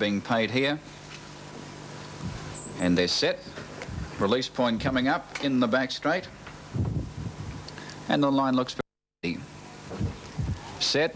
being paid here. And they're set. Release point coming up in the back straight. And the line looks very easy. Set.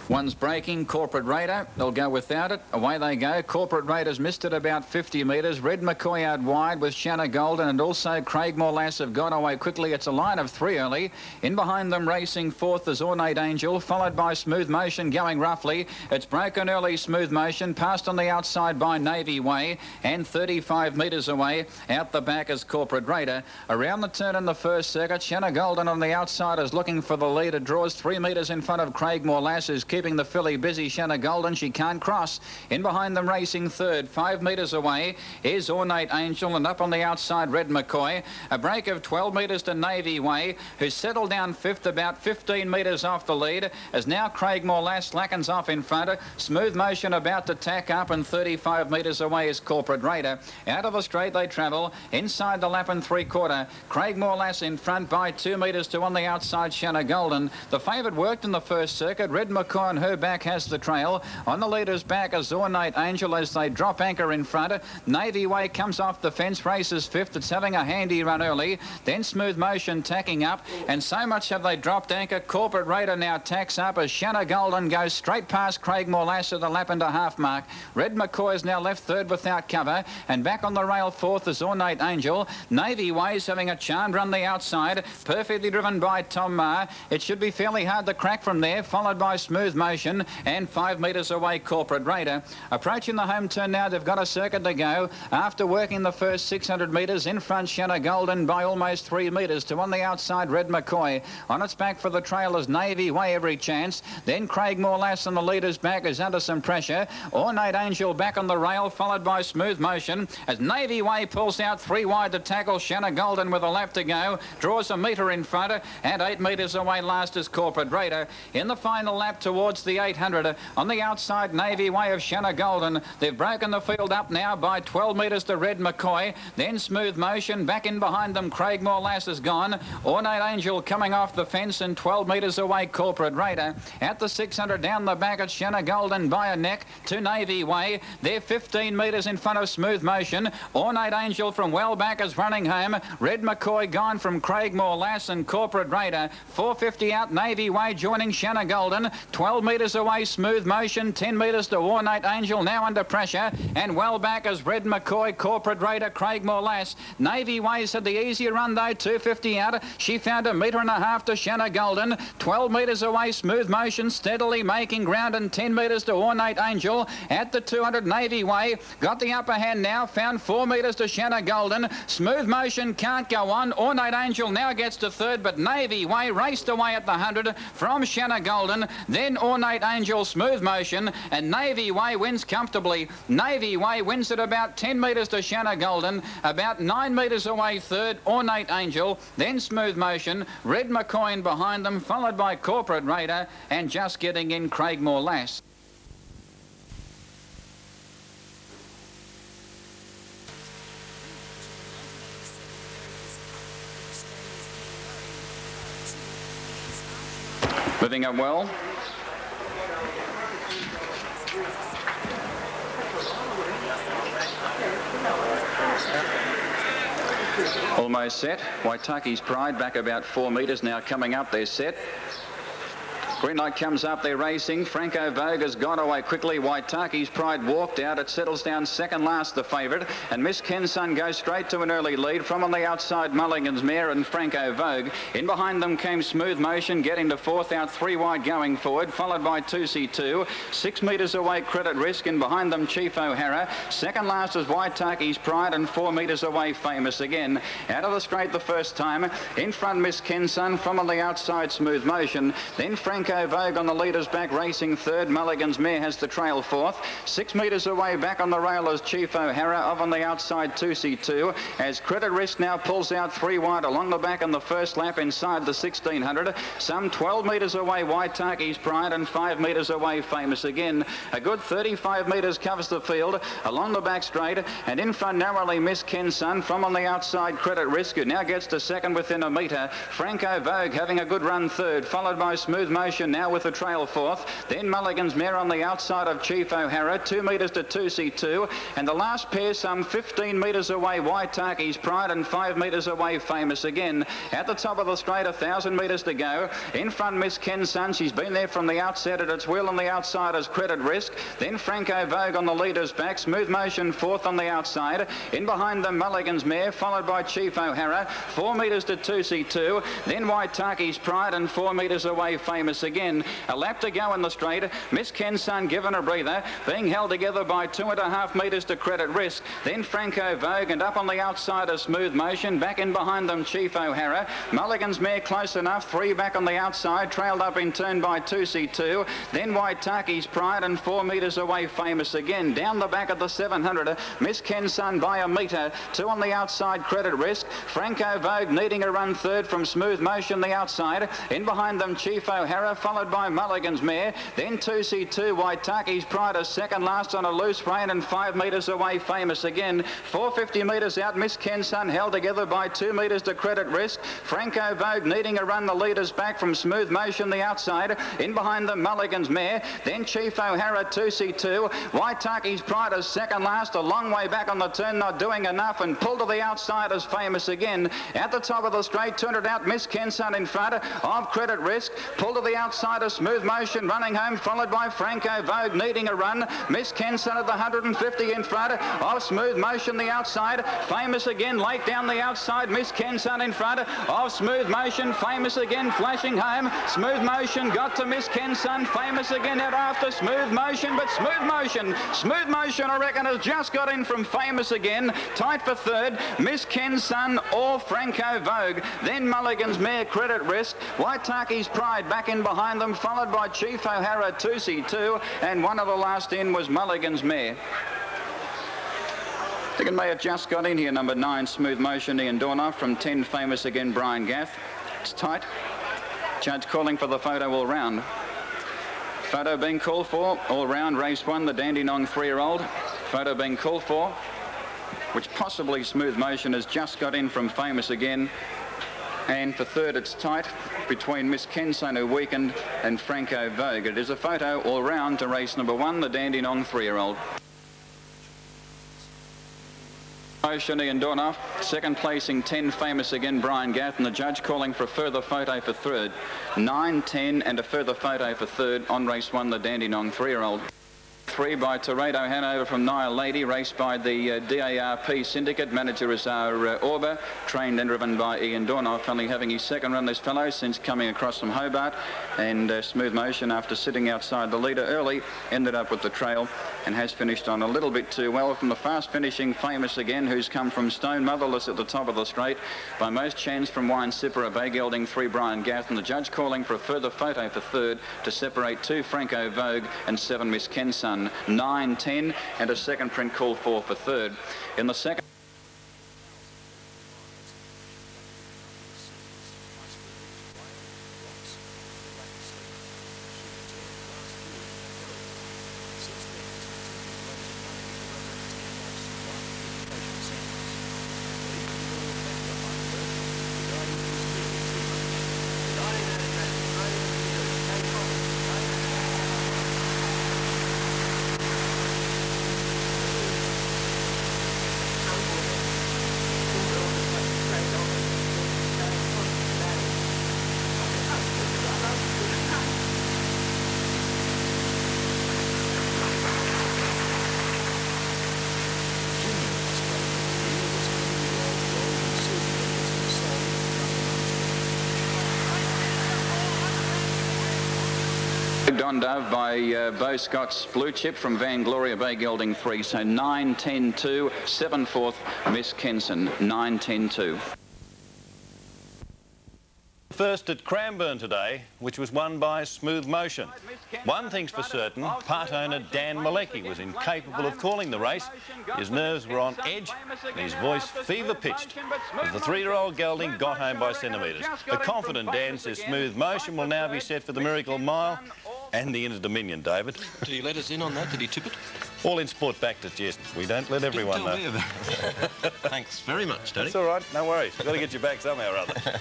One's breaking, Corporate Raider. They'll go without it. Away they go. Corporate Raider's missed it about 50 metres. Red McCoy out wide with Shanna Golden, and also Craigmore Lass have gone away quickly. It's a line of 3 early. In behind them racing fourth is Ornate Angel, followed by Smooth Motion going roughly. It's broken early, Smooth Motion, passed on the outside by Navy Way, and 35 metres away out the back is Corporate Raider. Around the turn in the first circuit, Shanna Golden on the outside is looking for the lead. It draws 3 metres in front of Craigmore Lass, who's keeping the filly busy. Shanna Golden, she can't cross. In behind them racing third, 5 metres away is Ornate Angel, and up on the outside Red McCoy. A break of 12 metres to Navy Way, who's settled down fifth, about 15 metres off the lead, as now Craigmore Lass slackens off in front. Smooth Motion about to tack up, and 35 metres away is Corporate Raider. Out of the straight they travel, inside the lap and 3/4. Craigmore Lass in front by 2 metres to on the outside Shanna Golden. The favourite worked in the first circuit. Red McCoy on her back has the trail. On the leader's back is Ornate Angel as they drop anchor in front. Navy Way comes off the fence, races fifth. It's having a handy run early. Then Smooth Motion tacking up, and so much have they dropped anchor. Corporate Raider now tacks up as Shanna Golden goes straight past Craigmore Lass at the lap and a half mark. Red McCoy is now left third without cover, and back on the rail fourth is Ornate Angel. Navy Way's having a charmed run the outside, perfectly driven by Tom Marr. It should be fairly hard to crack from there, followed by Smooth Motion, and 5 metres away Corporate Raider. Approaching the home turn now, they've got a circuit to go. After working the first 600 metres, in front Shanna Golden by almost 3 metres to on the outside Red McCoy. On its back for the trail is Navy Way, every chance. Then Craigmore Lass on the leader's back is under some pressure. Ornate Angel back on the rail, followed by Smooth Motion, as Navy Way pulls out 3 wide to tackle Shanna Golden with a lap to go. Draws a metre in front, and 8 metres away last is Corporate Raider. In the final lap towards the 800, on the outside Navy Way of Shanna Golden. They've broken the field up now by 12 metres to Red McCoy. Then Smooth Motion, back in behind them Craigmore Lass is gone. Ornate Angel coming off the fence, and 12 metres away Corporate Raider. At the 600 down the back, it's Shanna Golden by a neck to Navy Way. They're 15 metres in front of Smooth Motion. Ornate Angel from well back is running home. Red McCoy gone from Craigmore Lass and Corporate Raider. 450 out Navy Way joining Shanna Golden. 12 metres away Smooth Motion, 10 metres to Ornate Angel, now under pressure, and well back as Red McCoy, Corporate Raider, Craigmore Lass. Navy Way's had the easier run though, 250 out. She found 1.5 metres to Shanna Golden. 12 metres away Smooth Motion, steadily making ground, and 10 metres to Ornate Angel. At the 200 Navy Way got the upper hand now, found 4 metres to Shanna Golden. Smooth Motion can't go on. Ornate Angel now gets to third, but Navy Way raced away at the 100 from Shanna Golden. Then Ornate Angel, Smooth Motion, and Navy Way wins comfortably. Navy Way wins at about 10 metres to Shanna Golden, about 9 metres away third Ornate Angel, then Smooth Motion, Red McCoy in behind them, followed by Corporate Raider, and just getting in Craigmore Lass. Moving up well. Almost set. Waitaki's Pride back about 4 metres now, coming up. They're set. Green light comes up, they're racing. Franco Vogue has gone away quickly. Waitaki's Pride walked out. It settles down second last, the favourite. And Miss Kensun goes straight to an early lead. From on the outside, Mulligan's Mare and Franco Vogue. In behind them came Smooth Motion, getting to fourth out, 3 wide going forward, followed by 2C2. 6 metres away, Credit Risk. In behind them, Chief O'Hara. Second last is Waitaki's Pride, and 4 metres away, Famous Again. Out of the straight the first time. In front, Miss Kensun. From on the outside, Smooth Motion. Then Franco Vogue on the leader's back, racing third. Mulligan's Mare has the trail fourth. 6 metres away, back on the rail is Chief O'Hara. Off on the outside, 2C2. As Credit Risk now pulls out 3 wide along the back in the first lap inside the 1600. Some 12 metres away, Waitaki's Pride, and 5 metres away, Famous Again. A good 35 metres covers the field along the back straight, and in front narrowly Miss Kensun. From on the outside, Credit Risk, who now gets to second within 1 metre. Franco Vogue having a good run third, followed by Smooth Motion Motion now with the trail fourth. Then Mulligan's Mare on the outside of Chief O'Hara, 2 metres to 2C2. And the last pair some 15 metres away, Waitaki's Pride, and 5 metres away, Famous Again. At the top of the straight, 1,000 metres to go. In front, Miss Kensun. She's been there from the outset at its wheel on the outside as Credit Risk. Then Franco Vogue on the leader's back. Smooth Motion fourth on the outside. In behind them, Mulligan's Mare, followed by Chief O'Hara, 4 metres to 2C2. Then Waitaki's Pride, and 4 metres away, Famous Again. A lap to go in the straight. Miss Kensun given a breather, being held together by 2.5 metres to Credit Risk. Then Franco Vogue, and up on the outside of Smooth Motion. Back in behind them, Chief O'Hara. Mulligan's Mare close enough, 3 back on the outside, trailed up in turn by 2C2. Then Waitaki's Pride, and 4 metres away, Famous Again. Down the back of the 700, Miss Kensun by a metre. 2 on the outside, Credit Risk. Franco Vogue needing a run third from Smooth Motion the outside. In behind them, Chief O'Hara, followed by Mulligan's Mare. Then 2C2, Waitaki's Pride, a second last on a loose rein, and 5 metres away, Famous Again. 450 metres out, Miss Kensun held together by 2 metres to Credit Risk. Franco Vogue needing a run, the leaders back from Smooth Motion the outside. In behind them, Mulligan's Mare. Then Chief O'Hara, 2C2. Waitaki's Pride is second last, a long way back on the turn, not doing enough, and pulled to the outside as Famous Again. At the top of the straight, turned it out, Miss Kensun in front of Credit Risk. Pulled to the outside of Smooth Motion, running home, followed by Franco Vogue needing a run. Miss Kensun at the 150 in front of Smooth Motion the outside. Famous Again late down the outside, Miss Kensun in front of Smooth Motion. Famous Again flashing home. Smooth Motion got to Miss Kensun. Famous Again out after Smooth Motion, but Smooth Motion I reckon has just got in from Famous Again. Tight for third, Miss Kensun or Franco Vogue. Then Mulligan's Mare, Credit Risk. Waitaki's Pride back in behind them, followed by Chief O'Hara, 2C2, and one of the last in was Mulligan's Mare. Dickon may have just got in here, number 9, Smooth Motion, Ian Dornoff, from 10, Famous Again, Brian Gaff. It's tight. Judge calling for the photo all round. Photo being called for all round, race 1, the Dandenong 3-year-old. Photo being called for, which possibly Smooth Motion has just got in from Famous Again. And for third, it's tight between Miss Kensun, who weakened, and Franco Vogue. It is a photo all round to race number 1, the Dandenong 3-year-old. Motion, Ian Dornoff. Second placing, 10, Famous Again, Brian Gaff, and the judge calling for a further photo for third. 9, 10, and a further photo for third on race 1, the Dandenong 3-year-old. 3 by Toredo Hanover from Nile Lady, raced by the DARP Syndicate. Manager is our Orber, trained and driven by Ian Dornoff, only having his second run, this fellow, since coming across from Hobart. And Smooth Motion, after sitting outside the leader early, ended up with the trail and has finished on a little bit too well from the fast finishing Famous Again, who's come from Stone Motherless at the top of the straight. By most chance from Wine Sipper, a bay gelding, 3, Brian Gaff, and the judge calling for a further photo for third to separate 2, Franco Vogue, and 7, Miss Kensun. 9, 10, and a second print call for third. In the second, Don Dove by Beau Scott's Blue Chip from Van Gloria Bay Gelding 3. So 9, 10, 2, 7 4th, Miss Kensun. 9, 10, 2. First at Cranbourne today, which was won by Smooth Motion. One thing's for certain, part owner Dan Malecki was incapable of calling the race. His nerves were on edge and his voice fever-pitched as the 3-year-old gelding got home by centimetres. The confident Dan says Smooth Motion will now be set for the Miracle Mile and the Inter Dominion, David. Did he let us in on that? Did he tip it? All in sport back to Jess. We don't let everyone know. Thanks very much, Daddy. That's all right, no worries. We've got to get you back somehow or other.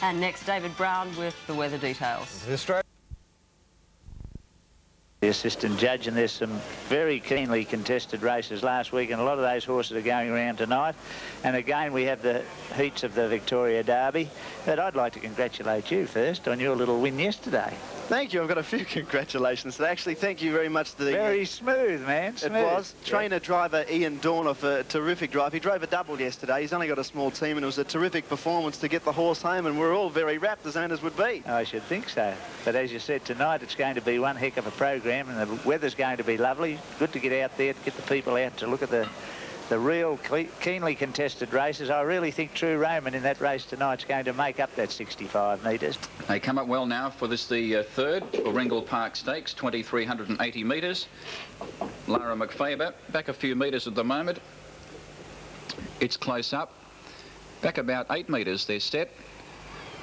And next, David Brown with the weather details. The Australian the assistant judge, and there's some very keenly contested races last week, and a lot of those horses are going around tonight. And again, we have the heats of the Victoria Derby. But I'd like to congratulate you first on your little win yesterday. Thank you. I've got a few congratulations. Actually, thank you very much to the... Very smooth, man. Smooth. It was. Trainer-driver Ian Dorner for a terrific drive. He drove a double yesterday. He's only got a small team, and it was a terrific performance to get the horse home, and we're all very rapt, as owners would be. I should think so. But as you said, tonight it's going to be one heck of a program, and the weather's going to be lovely. Good to get out there, to get the people out to look at the real keenly contested races. I really think True Roman in that race tonight's going to make up that 65 metres. They come up well now for this, the third Warringal Park Stakes, 2,380 metres. Lara McFaber back a few metres at the moment. It's close up. Back about 8 metres, they're set.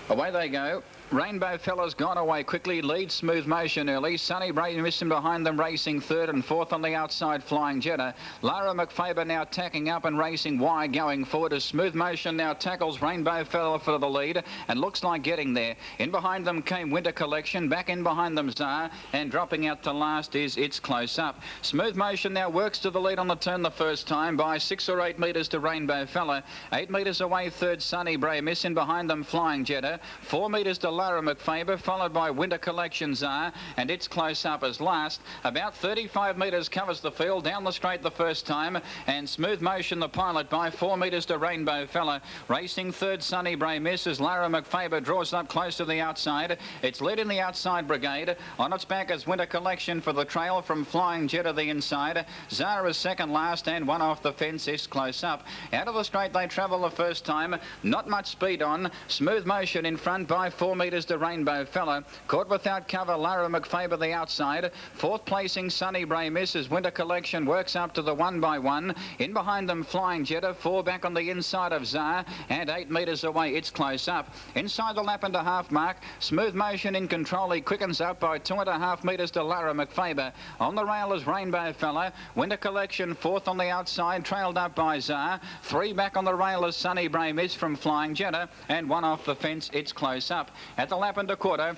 Away they go. Rainbow Fella's gone away quickly, leads Smooth Motion early. Sunny Bray missing behind them, racing third and fourth on the outside, Flying Jetta. Lara McFaber now tacking up and racing wide going forward as Smooth Motion now tackles Rainbow Fella for the lead and looks like getting there. In behind them came Winter Collection, back in behind them Czar, and dropping out to last is It's Close Up. Smooth Motion now works to the lead on the turn the first time by 6 or 8 metres to Rainbow Fella. 8 metres away third, Sunny Bray miss, in behind them Flying Jetta. 4 metres to Lara McFaber, followed by Winter Collection Czar, and It's Close Up as last. About 35 metres covers the field, down the straight the first time, and Smooth Motion the pilot by 4 metres to Rainbow Fella. Racing third, Sunny Bray misses. Lara McFaber draws up close to the outside. It's led in the outside brigade. On its back is Winter Collection for the trail from Flying Jetta the inside. Czar is second last, and one off the fence is Close Up. Out of the straight they travel the first time. Not much speed on. Smooth Motion in front by 4 metres to Rainbow Fella. Caught without cover, Lara McFaber the outside. Fourth placing, Sunny Bray misses. Winter Collection works up to the 1 by 1. In behind them, Flying Jetta. 4 back on the inside of Czar, and 8 metres away, It's Close Up. Inside the lap and a half mark, Smooth Motion in control. He quickens up by 2.5 metres to Lara McFaber. On the rail is Rainbow Fella. Winter Collection fourth on the outside, trailed up by Czar. 3 back on the rail is Sunny Bray miss from Flying Jetta, and 1 off the fence, It's Close Up. At the lap and a quarter,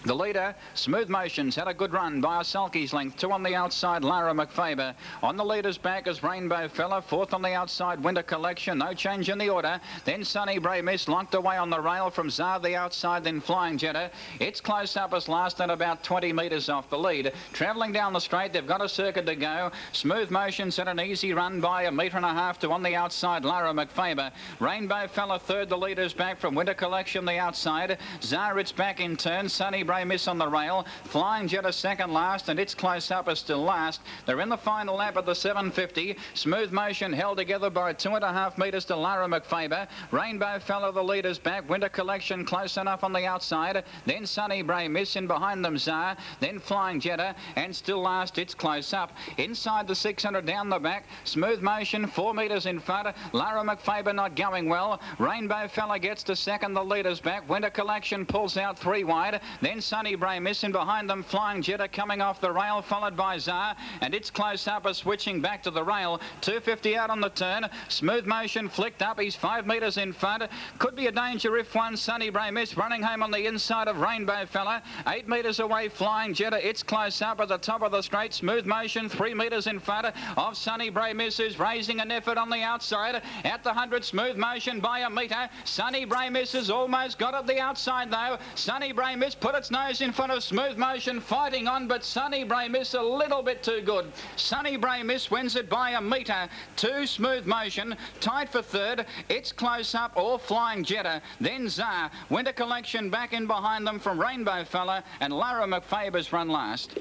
the leader, Smooth Motion's had a good run by a sulky's length. 2 on the outside, Lara McFaber. On the leader's back is Rainbow Fella. 4th on the outside, Winter Collection. No change in the order. Then Sunny Bray miss, locked away on the rail from Czar the outside, then Flying Jetta. It's Close Up as last at about 20 metres off the lead. Travelling down the straight, they've got a circuit to go. Smooth Motion's had an easy run by 1.5 metres to on the outside, Lara McFaber. Rainbow Fella third, the leader's back from Winter Collection the outside. Czar it's back in turn. Sunny Bray miss on the rail. Flying Jetta second last, and It's Close Up is still last. They're in the final lap at the 750. Smooth Motion held together by 2.5 metres to Lara McFaber. Rainbow Fella the leader's back. Winter Collection close enough on the outside. Then Sunny Bray miss, in behind them Czar. Then Flying Jetta, and still last, It's Close Up. Inside the 600 down the back. Smooth Motion 4 metres in front. Lara McFaber not going well. Rainbow Fella gets to second, the leader's back. Winter Collection pulls out 3 wide. Then Sunny Bray missing behind them. Flying Jetta coming off the rail, followed by Czar, and It's Close Up is switching back to the rail. 250 out on the turn. Smooth Motion flicked up. He's 5 metres in front. Could be a danger if one. Sunny Bray miss, running home on the inside of Rainbow Fella. 8 metres away, Flying Jetta. It's Close Up at the top of the straight. Smooth Motion 3 metres in front of Sunny Bray miss, who's raising an effort on the outside. At the 100, Smooth Motion by 1 metre. Sunny Bray misses, almost got it the outside though. Sunny Bray miss, put its nose in front of Smooth Motion, fighting on, but Sunny Bray miss a little bit too good. Sunny Bray miss wins it by 1 metre to Smooth Motion. Tied for third, It's Close Up or Flying Jetta. Then Czar. Winter Collection back in behind them from Rainbow Fella, and Lara McFaber's run last.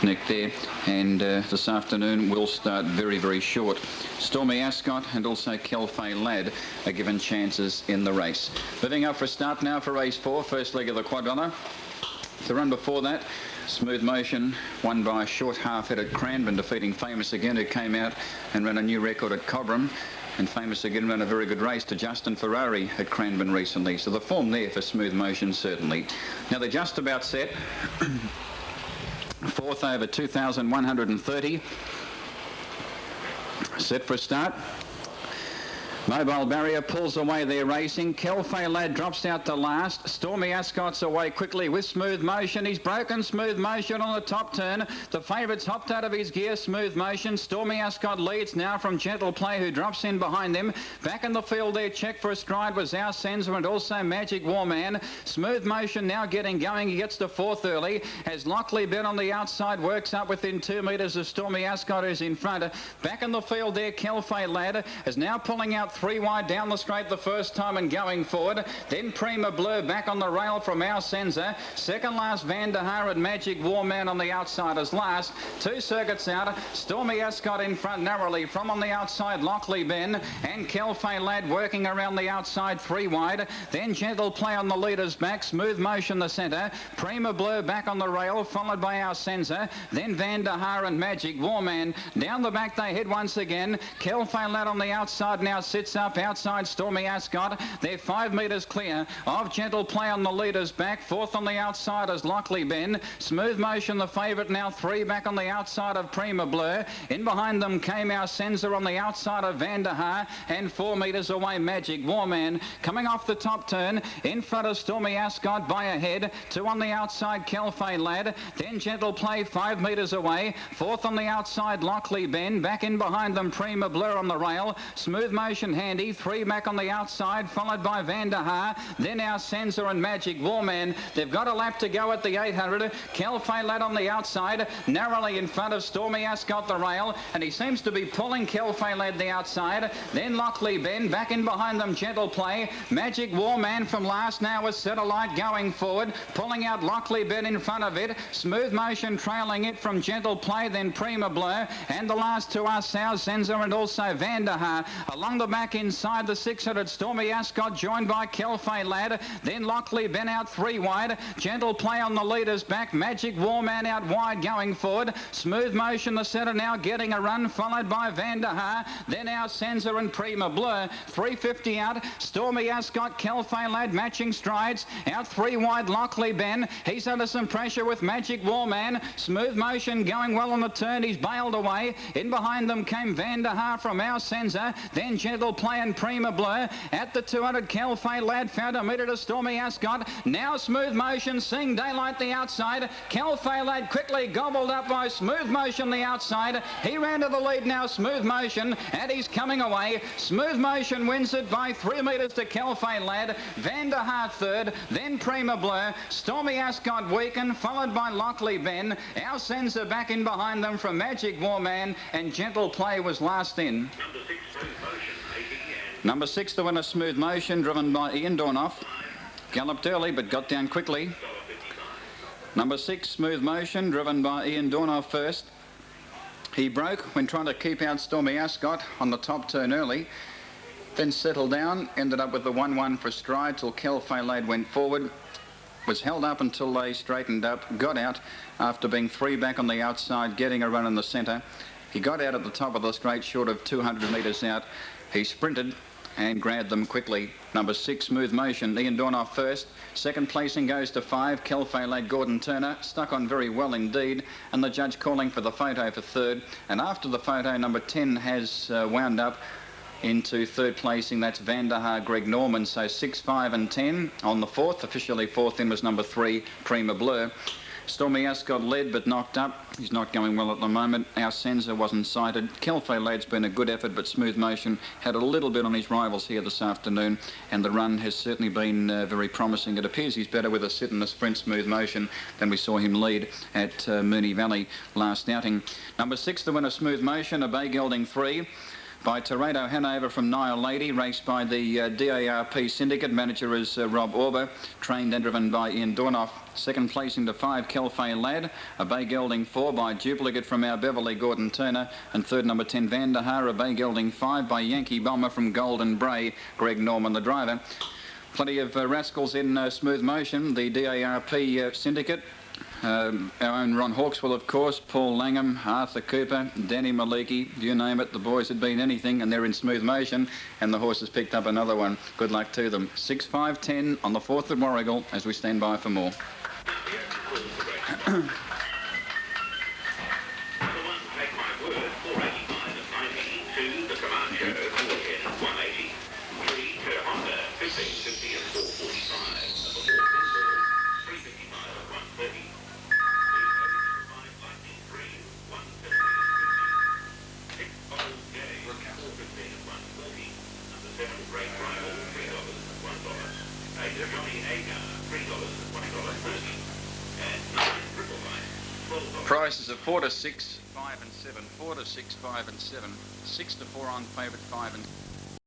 Nick there, and this afternoon we'll start very, very short. Stormy Ascot and also Kelfay Lad are given chances in the race. Moving up for a start now for race 4, first leg of the quadrilla. The run before that, Smooth Motion won by a short half-head at Cranbourne, defeating Famous Again, who came out and ran a new record at Cobram. And Famous Again ran a very good race to Justin Ferrari at Cranbourne recently. So the form there for Smooth Motion, certainly. Now they're just about set. 4th over 2,130. Set for a start. Mobile Barrier pulls away their racing. Kelfay Lad drops out to last. Stormy Ascot's away quickly with Smooth Motion. He's broken Smooth Motion on the top turn. The favourite's hopped out of his gear, Smooth Motion. Stormy Ascot leads now from Gentle Play, who drops in behind them. Back in the field there, check for a stride was Our Senza and also Magic Warman. Smooth Motion now getting going. He gets to fourth early. Has Lockley been on the outside, works up within 2 metres of Stormy Ascot, who's in front. Back in the field there, Kelfay Lad is now pulling out 3 wide down the straight the first time and going forward. Then Prima Bleu back on the rail from Our Senza. Second last Van der Haar and Magic Warman on the outside as last. 2 circuits out. Stormy Ascot in front narrowly from on the outside Lockley Ben and Kelfay Lad working around the outside 3 wide. Then Gentle Play on the leader's back. Smooth Motion the centre. Prima Bleu back on the rail followed by Our Senza. Then Van der Haar and Magic Warman. Down the back they head once again. Kelfay Lad on the outside now sits up outside Stormy Ascot. They're 5 metres clear of Gentle Play on the leader's back. Fourth on the outside is Lockley Ben. Smooth Motion the favourite now 3 back on the outside of Prima Bleu. In behind them came Our Senza on the outside of Van der Haar and 4 metres away Magic Warman. Coming off the top turn in front of Stormy Ascot by a head. 2 on the outside Kelfay Lad. Then Gentle Play 5 metres away. Fourth on the outside Lockley Ben. Back in behind them Prima Bleu on the rail. Smooth Motion handy. 3 back on the outside followed by Van der Haar. Then Our Senza and Magic Warman. They've got a lap to go at the 800. Kelfay Lad on the outside narrowly in front of Stormy Ascot the rail, and he seems to be pulling Kelfay Lad the outside. Then Lockley Ben back in behind them Gentle Play. Magic Warman from last now is Set Alight going forward, pulling out Lockley Ben in front of it. Smooth Motion trailing it from Gentle Play, then Prima Bleu, and the last 2 are Our Senza and also Van der Haar. Along the back inside the 600 Stormy Ascot joined by Kelfay Lad. Then Lockley Ben out 3 wide. Gentle Play on the leader's back. Magic Warman out wide going forward. Smooth Motion the centre now getting a run followed by Van der Haar. Then Our Senza and Prima Bleu. 350 out. Stormy Ascot, Kelfay Lad matching strides. Out 3 wide Lockley Ben. He's under some pressure with Magic Warman. Smooth Motion going well on the turn. He's bailed away. In behind them came Van der Haar from Our Senza. Then Gentle Play and Prima Bleu. At the 200 Kelfay Lad found a metre to Stormy Ascot. Now Smooth Motion seeing daylight the outside. Kelfay Lad quickly gobbled up by Smooth Motion the outside. He ran to the lead now, Smooth Motion, and he's coming away. Smooth Motion wins it by 3 metres to Kelfay Lad. Van der Haar third, then Prima Bleu. Stormy Ascot weakened, followed by Lockley Ben. Our Senza back in behind them from Magic Warman, and Gentle Play was last in. Number 6, the winner, Smooth Motion, driven by Ian Dornoff. Galloped early but got down quickly. Number 6, Smooth Motion, driven by Ian Dornoff first. He broke when trying to keep out Stormy Ascot on the top turn early. Then settled down, ended up with the 1-1 for stride till Kelfay Lad went forward. Was held up until they straightened up, got out after being 3 back on the outside, getting a run in the centre. He got out at the top of the straight short of 200 metres out. He sprinted and grabbed them quickly. Number 6, Smooth Motion, Ian Dornoff first. Second placing goes to 5, Kelfay Lad, Gordon Turner, stuck on very well indeed, and the judge calling for the photo for third. And after the photo, number 10 has wound up into third placing. That's Van der Haar, Greg Norman. So 6, 5 and 10 on the fourth. Officially fourth in was number 3, Prima Bleu. Stormy Ascot led but knocked up. He's not going well at the moment. Our Senza wasn't sighted. Kelfay Lad's been a good effort, but Smooth Motion had a little bit on his rivals here this afternoon, and the run has certainly been very promising. It appears he's better with a sit and a sprint, Smooth Motion, than we saw him lead at Moonee Valley last outing. Number 6, the winner, Smooth Motion, a Bay Gelding 3. By Toreto Hanover from Nile Lady, raced by the DARP Syndicate. Manager is Rob Auber, trained and driven by Ian Dornoff. Second placing to 5, Kelfay Lad, a Bay Gelding 4 by Duplicate from our Beverley, Gordon Turner, and third number 10, Van der Haar, a Bay Gelding 5 by Yankee Bomber from Golden Bray, Greg Norman the driver. Plenty of rascals in Smooth Motion, the DARP Syndicate. Our own Ron Hawkswell, of course, Paul Langham, Arthur Cooper, Danny Maliki, you name it, the boys had been anything, and they're in Smooth Motion, and the horse has picked up another one. Good luck to them. 6, 5, 10 on the 4th at Warragul as we stand by for more. Take my word, 485 at 90 to the Camacho, 410 at 180. prices are 4 to 6, 5 and 7, 4 to 6, 5 and 7, 6 to 4 on favourite 5 and